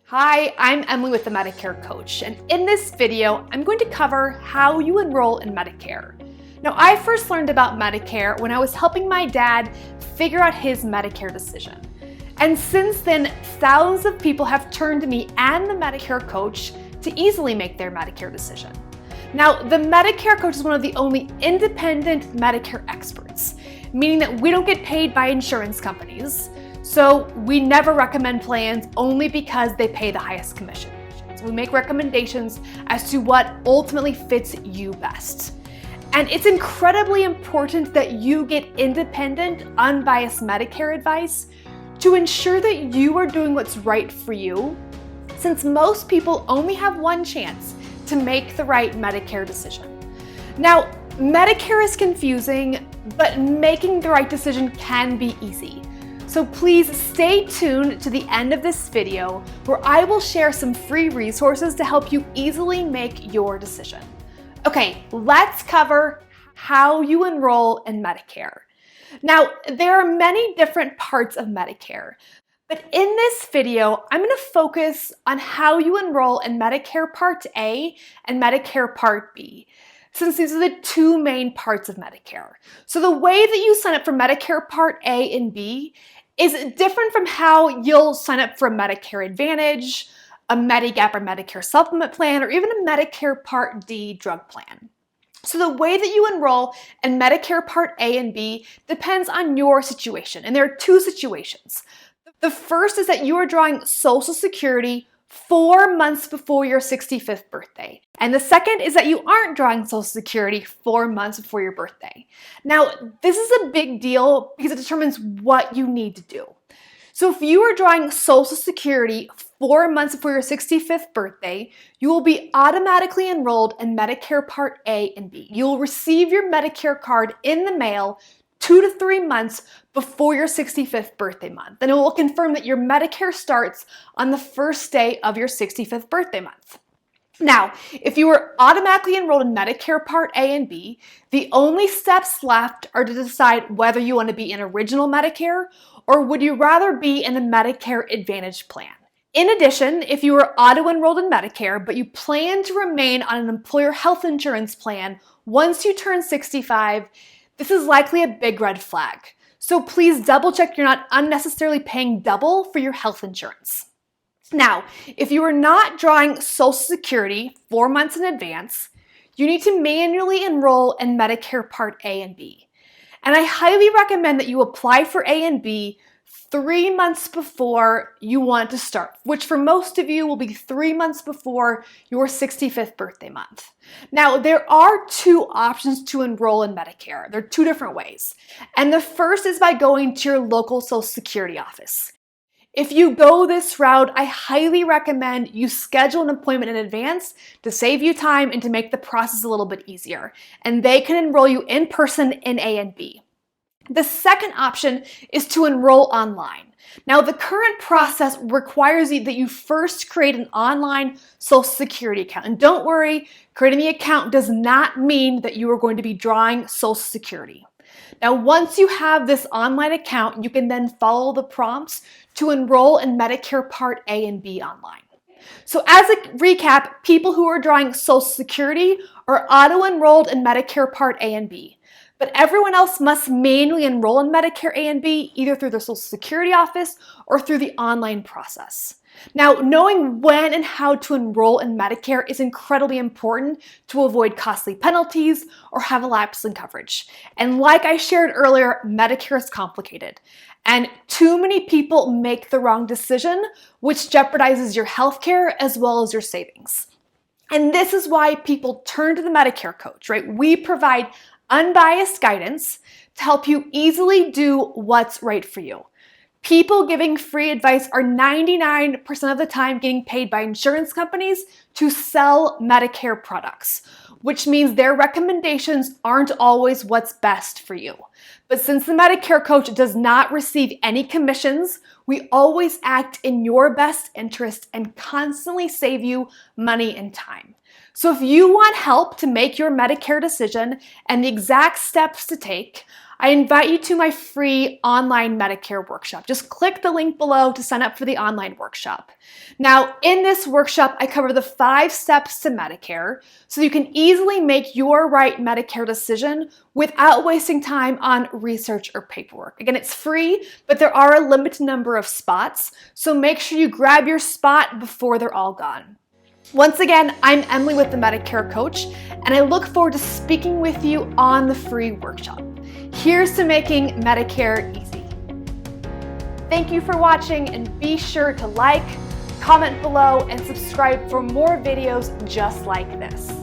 Hi, I'm Emily with the Medicare Coach, and in this video, I'm going to cover how you enroll in Medicare. Now, I first learned about Medicare when I was helping my dad figure out his Medicare decision. And since then, thousands of people have turned to me and the Medicare Coach to easily make their Medicare decision. Now, the Medicare Coach is one of the only independent Medicare experts, meaning that we don't get paid by insurance companies. So we never recommend plans only because they pay the highest commission. So we make recommendations as to what ultimately fits you best. And it's incredibly important that you get independent, unbiased Medicare advice to ensure that you are doing what's right for you, since most people only have one chance to make the right Medicare decision. Now, Medicare is confusing, but making the right decision can be easy. So please stay tuned to the end of this video where I will share some free resources to help you easily make your decision. Okay, let's cover how you enroll in Medicare. Now, there are many different parts of Medicare, but in this video, I'm going to focus on how you enroll in Medicare Part A and Medicare Part B, since these are the two main parts of Medicare. So the way that you sign up for Medicare Part A and B is different from how you'll sign up for a Medicare Advantage, a Medigap or Medicare Supplement plan, or even a Medicare Part D drug plan. So the way that you enroll in Medicare Part A and B depends on your situation, and there are two situations. The first is that you are drawing Social Security 4 months before your 65th birthday. And the second is that you aren't drawing Social Security 4 months before your birthday. Now, this is a big deal because it determines what you need to do. So if you are drawing Social Security 4 months before your 65th birthday, you will be automatically enrolled in Medicare Part A and B. You will receive your Medicare card in the mail 2 to 3 months before your 65th birthday month. And it will confirm that your Medicare starts on the first day of your 65th birthday month. Now, if you are automatically enrolled in Medicare Part A and B, the only steps left are to decide whether you want to be in Original Medicare or would you rather be in a Medicare Advantage plan. In addition, if you are auto-enrolled in Medicare, but you plan to remain on an employer health insurance plan once you turn 65, this is likely a big red flag. So please double check you're not unnecessarily paying double for your health insurance. Now, if you are not drawing Social Security 4 months in advance, you need to manually enroll in Medicare Part A and B. And I highly recommend that you apply for A and B 3 months before you want to start, which for most of you will be 3 months before your 65th birthday month. Now, there are two options to enroll in Medicare. There are two different ways. And the first is by going to your local Social Security office. If you go this route, I highly recommend you schedule an appointment in advance to save you time and to make the process a little bit easier. And they can enroll you in person in A and B. The second option is to enroll online. Now, the current process requires that you first create an online Social Security account. And don't worry, creating the account does not mean that you are going to be drawing Social Security. Now, once you have this online account, you can then follow the prompts to enroll in Medicare Part A and B online. So as a recap, people who are drawing Social Security are auto-enrolled in Medicare Part A and B. But everyone else must manually enroll in Medicare A and B either through their Social Security office or through the online process. Now, knowing when and how to enroll in Medicare is incredibly important to avoid costly penalties or have a lapse in coverage. And like I shared earlier, Medicare is complicated. And too many people make the wrong decision, which jeopardizes your healthcare as well as your savings. And this is why people turn to the Medicare Coach, right? We provide unbiased guidance to help you easily do what's right for you. People giving free advice are 99% of the time getting paid by insurance companies to sell Medicare products, which means their recommendations aren't always what's best for you. But since the Medicare Coach does not receive any commissions, we always act in your best interest and constantly save you money and time. So if you want help to make your Medicare decision and the exact steps to take, I invite you to my free online Medicare workshop. Just click the link below to sign up for the online workshop. Now, in this workshop, I cover the 5 steps to Medicare so you can easily make your right Medicare decision without wasting time on research or paperwork. Again, it's free, but there are a limited number of spots, so make sure you grab your spot before they're all gone. Once again, I'm Emily with the Medicare Coach, and I look forward to speaking with you on the free workshop. Here's to making Medicare easy. Thank you for watching, and be sure to like, comment below, and subscribe for more videos just like this.